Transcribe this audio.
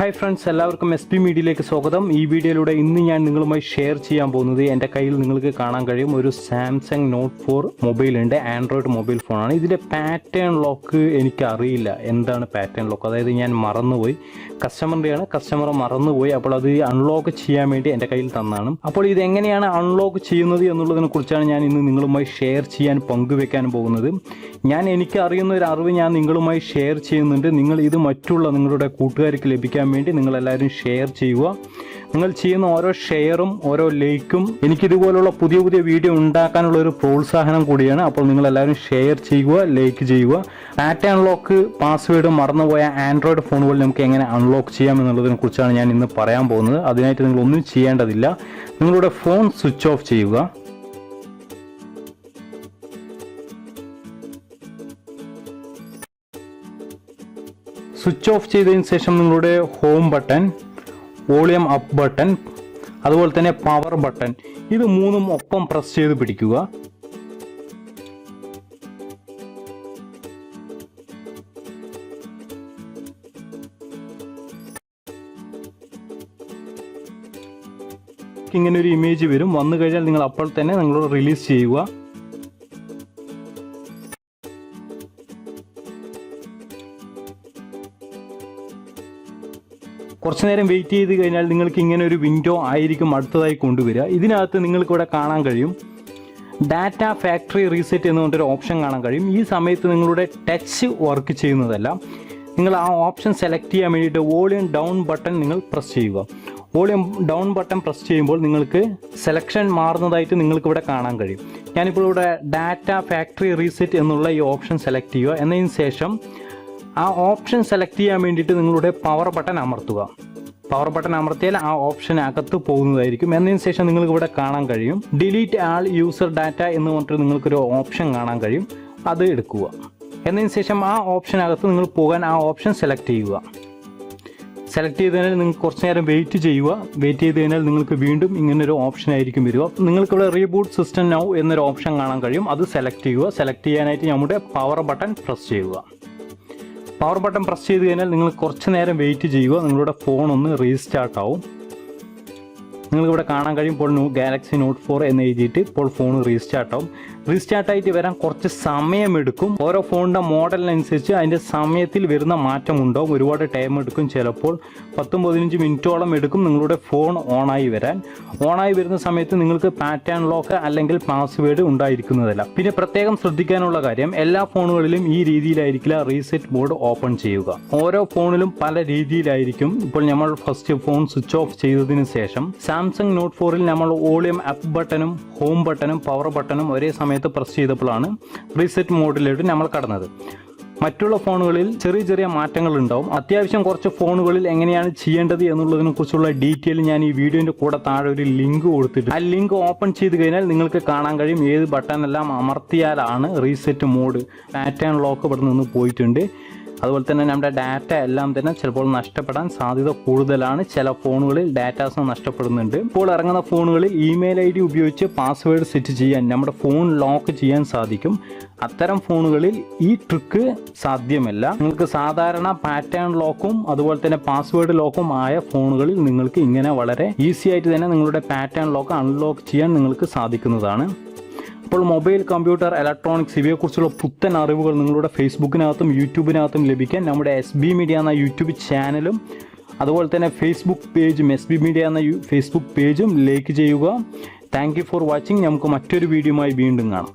Hi friends, എല്ലാവർക്കും SP മീഡിയയിലേക്ക് സ്വാഗതം. ഈ വീഡിയോയിലൂടെ ഇന്ന് ഞാൻ നിങ്ങളുമായി ഷെയർ ചെയ്യാൻ പോകുന്നത് എൻ്റെ കയ്യിൽ നിങ്ങൾക്ക് കാണാൻ കഴിയും ഒരു സാംസങ് നോട്ട് 4 മൊബൈൽ ഉണ്ട്. ആൻഡ്രോയിഡ് മൊബൈൽ ഫോണാണ്. ഇതിൻ്റെ പാറ്റേൺ ലോക്ക് എനിക്കറിയില്ല. എന്താണ് പാറ്റേൺ ലോക്ക്? അതായത് ഞാൻ മറന്നുപോയി. കസ്റ്റമർ മറന്നുപോയി. അപ്പോൾ അത് അൺലോക്ക് ചെയ്യാൻ വേണ്ടി എൻ്റെ കയ്യിൽ തന്നാണ്. അപ്പോൾ ഇതെങ്ങനെയാണ് അൺലോക്ക് ചെയ്യുന്നത് എന്നുള്ളതിനെ കുറിച്ചാണ് ഞാൻ ഇന്ന് നിങ്ങളുമായി ഷെയർ ചെയ്യാൻ പങ്കുവെക്കാൻ പോകുന്നത്. എനിക്ക് അറിയുന്ന ഒരു അറിവ് ഞാൻ നിങ്ങളുമായി ഷെയർ ചെയ്യുന്നുണ്ട്. നിങ്ങൾ ഇത് മറ്റുള്ള നിങ്ങളുടെ കൂട്ടുകാർക്ക് ലഭിക്കാൻ വേണ്ടി നിങ്ങളെല്ലാവരും ഷെയർ ചെയ്യുക. നിങ്ങൾ ചെയ്യുന്ന ഓരോ ഷെയറും ഓരോ ലൈക്കും എനിക്കിതുപോലുള്ള പുതിയ പുതിയ വീഡിയോ ഉണ്ടാക്കാനുള്ള ഒരു പ്രോത്സാഹനം കൂടിയാണ്. അപ്പോൾ നിങ്ങളെല്ലാവരും ഷെയർ ചെയ്യുക, ലൈക്ക് ചെയ്യുക. പാറ്റേൺ ലോക്ക് പാസ്വേഡ് മറന്നുപോയ ആൻഡ്രോയിഡ് ഫോണുകൾ നമുക്ക് എങ്ങനെ അൺലോക്ക് ചെയ്യാം എന്നുള്ളതിനെ കുറിച്ചാണ് ഞാൻ ഇന്ന് പറയാൻ പോകുന്നത്. അതിനായിട്ട് നിങ്ങളൊന്നും ചെയ്യേണ്ടതില്ല. നിങ്ങളുടെ ഫോൺ സ്വിച്ച് ഓഫ് ചെയ്യുക. സ്വിച്ച് ഓഫ് ചെയ്തതിന് ശേഷം നിങ്ങളുടെ home button, volume up button, അതുപോലെ തന്നെ പവർ ബട്ടൺ, ഇത് മൂന്നും ഒപ്പം പ്രസ് ചെയ്ത് പിടിക്കുക. ഇങ്ങനെ ഒരു ഇമേജ് വരും. വന്നു കഴിഞ്ഞാൽ നിങ്ങൾ അപ്പോൾ തന്നെ നിങ്ങളോട് റിലീസ് ചെയ്യുക. കുറച്ചു നേരം വെയിറ്റ് ചെയ്ത് കഴിഞ്ഞാൽ നിങ്ങൾക്ക് ഇങ്ങനെ ഒരു വിൻഡോ ആയിരിക്കും അടുത്തതായി കൊണ്ടുവരിക. ഇതിനകത്ത് നിങ്ങൾക്കിവിടെ കാണാൻ കഴിയും ഡാറ്റ ഫാക്ടറി റീസെറ്റ് എന്ന് പറഞ്ഞൊരു ഓപ്ഷൻ കാണാൻ കഴിയും. ഈ സമയത്ത് നിങ്ങളുടെ ടച്ച് വർക്ക് ചെയ്യുന്നതല്ല. നിങ്ങൾ ആ ഓപ്ഷൻ സെലക്ട് ചെയ്യാൻ വേണ്ടിയിട്ട് വോളിയം ഡൗൺ ബട്ടൺ നിങ്ങൾ പ്രസ് ചെയ്യുക. വോളിയം ഡൗൺ ബട്ടൺ പ്രസ് ചെയ്യുമ്പോൾ നിങ്ങൾക്ക് സെലക്ഷൻ മാറുന്നതായിട്ട് നിങ്ങൾക്കിവിടെ കാണാൻ കഴിയും. ഞാനിപ്പോൾ ഇവിടെ ഡാറ്റ ഫാക്ടറി റീസെറ്റ് എന്നുള്ള ഈ ഓപ്ഷൻ സെലക്ട് ചെയ്യുക. എന്നതിന് ശേഷം ആ ഓപ്ഷൻ സെലക്ട് ചെയ്യാൻ വേണ്ടിയിട്ട് നിങ്ങളുടെ പവർ ബട്ടൺ അമർത്തുക. പവർ ബട്ടൺ അമർത്തിയാൽ ആ ഓപ്ഷൻ അകത്ത് പോകുന്നതായിരിക്കും. എന്നതിന് ശേഷം നിങ്ങൾക്ക് ഇവിടെ കാണാൻ കഴിയും ഡിലീറ്റ് ആൾ യൂസർ ഡാറ്റ എന്ന് പറഞ്ഞിട്ട് നിങ്ങൾക്കൊരു ഓപ്ഷൻ കാണാൻ കഴിയും. അത് എടുക്കുക. എന്നതിന് ശേഷം ആ ഓപ്ഷനകത്ത് നിങ്ങൾ പോകാൻ ആ ഓപ്ഷൻ സെലക്ട് ചെയ്യുക. സെലക്ട് ചെയ്ത് കഴിഞ്ഞാൽ നിങ്ങൾക്ക് കുറച്ച് നേരം വെയിറ്റ് ചെയ്യുക. വെയിറ്റ് ചെയ്ത് കഴിഞ്ഞാൽ നിങ്ങൾക്ക് വീണ്ടും ഇങ്ങനൊരു ഓപ്ഷൻ ആയിരിക്കും വരിക. നിങ്ങൾക്കിവിടെ റീബൂട്ട് സിസ്റ്റം നൗ എന്നൊരു ഓപ്ഷൻ കാണാൻ കഴിയും. അത് സെലക്ട് ചെയ്യുക. സെലക്ട് ചെയ്യാനായിട്ട് നമ്മുടെ പവർ ബട്ടൺ പ്രസ് ചെയ്യുക. പവർ ബട്ടൺ പ്രസ് ചെയ്ത് കഴിഞ്ഞാൽ നിങ്ങൾ കുറച്ച് നേരം വെയിറ്റ് ചെയ്യുക. നിങ്ങളുടെ ഫോൺ ഒന്ന് റീസ്റ്റാർട്ട് ആവും. നിങ്ങൾക്കിവിടെ കാണാൻ കഴിയും ഇപ്പോൾ ഗാലക്സി നോട്ട് 4 എന്ന് എഴുതിയിട്ട് ഇപ്പോൾ ഫോൺ റീസ്റ്റാർട്ട് ആവും. റീസ്റ്റാർട്ടായിട്ട് വരാൻ കുറച്ച് സമയമെടുക്കും. ഓരോ ഫോണിൻ്റെ മോഡലിനനുസരിച്ച് അതിൻ്റെ സമയത്തിൽ വരുന്ന മാറ്റം ഉണ്ടാവും. ഒരുപാട് ടൈം എടുക്കും. ചിലപ്പോൾ 10-15 മിനിറ്റോളം എടുക്കും നിങ്ങളുടെ ഫോൺ ഓണായി വരാൻ. ഓണായി വരുന്ന സമയത്ത് നിങ്ങൾക്ക് പാറ്റേൺ ലോക്ക് അല്ലെങ്കിൽ പാസ്വേഡ് ഉണ്ടായിരിക്കുന്നതല്ല. പിന്നെ പ്രത്യേകം ശ്രദ്ധിക്കാനുള്ള കാര്യം, എല്ലാ ഫോണുകളിലും ഈ രീതിയിലായിരിക്കില്ല റീസെറ്റ് മോഡ് ഓപ്പൺ ചെയ്യുക. ഓരോ ഫോണിലും പല രീതിയിലായിരിക്കും. ഇപ്പോൾ നമ്മൾ ഫസ്റ്റ് ഫോൺ സ്വിച്ച് ഓഫ് ചെയ്തതിന് ശേഷം സാംസങ് നോട്ട് 4ൽ നമ്മൾ വോളിയം അപ്പ് ബട്ടണും ഹോം ബട്ടണും പവർ ബട്ടണും ഒരേ സമയത്ത് പ്രസ് ചെയ്തപ്പോഴാണ് റീസെറ്റ് മോഡിലോട്ട് നമ്മൾ കടന്നത്. മറ്റുള്ള ഫോണുകളിൽ ചെറിയ ചെറിയ മാറ്റങ്ങൾ ഉണ്ടാവും. അത്യാവശ്യം കുറച്ച് ഫോണുകളിൽ എങ്ങനെയാണ് ചെയ്യേണ്ടത് എന്നുള്ളതിനെ കുറിച്ചുള്ള ഡീറ്റെയിൽ ഞാൻ ഈ വീഡിയോന്റെ കൂടെ താഴെ ഒരു ലിങ്ക് കൊടുത്തിട്ട് ആ ലിങ്ക് ഓപ്പൺ ചെയ്ത് കഴിഞ്ഞാൽ നിങ്ങൾക്ക് കാണാൻ കഴിയും ഏത് ബട്ടൺ എല്ലാം അമർത്തിയാലാണ് റീസെറ്റ് മോഡ്. പാറ്റേൺ ലോക്ക് ഇവിടെ നിന്ന് പോയിട്ടുണ്ട്. അതുപോലെ തന്നെ നമ്മുടെ ഡാറ്റ എല്ലാം തന്നെ ചിലപ്പോൾ നഷ്ടപ്പെടാൻ സാധ്യത കൂടുതലാണ്. ചില ഫോണുകളിൽ ഡാറ്റാസ് നഷ്ടപ്പെടുന്നുണ്ട്. ഇപ്പോൾ ഇറങ്ങുന്ന ഫോണുകളിൽ ഇമെയിൽ ID ഉപയോഗിച്ച് പാസ്വേഡ് സെറ്റ് ചെയ്യാൻ നമ്മുടെ ഫോൺ ലോക്ക് ചെയ്യാൻ സാധിക്കും. അത്തരം ഫോണുകളിൽ ഈ ട്രിക്ക് സാധ്യമല്ല. നിങ്ങൾക്ക് സാധാരണ പാറ്റേൺ ലോക്കും അതുപോലെ തന്നെ പാസ്വേഡ് ലോക്കും ആയ ഫോണുകളിൽ നിങ്ങൾക്ക് ഇങ്ങനെ വളരെ ഈസി ആയിട്ട് തന്നെ നിങ്ങളുടെ പാറ്റേൺ ലോക്ക് അൺലോക്ക് ചെയ്യാൻ നിങ്ങൾക്ക് സാധിക്കുന്നതാണ്. അപ്പോൾ മൊബൈൽ, കമ്പ്യൂട്ടർ, ഇലക്ട്രോണിക്സ് ഇവയെക്കുറിച്ചുള്ള പുത്തൻ അറിവുകൾ നിങ്ങളുടെ ഫേസ്ബുക്കിനകത്തും യൂട്യൂബിനകത്തും ലഭിക്കാൻ നമ്മുടെ SB മീഡിയ എന്ന യൂട്യൂബ് ചാനലും അതുപോലെ തന്നെ ഫേസ്ബുക്ക് പേജും SB മീഡിയ എന്ന ഫേസ്ബുക്ക് പേജും ലൈക്ക് ചെയ്യുക. Thank you for watching. നമുക്ക് മറ്റൊരു വീഡിയോയുമായി വീണ്ടും കാണാം.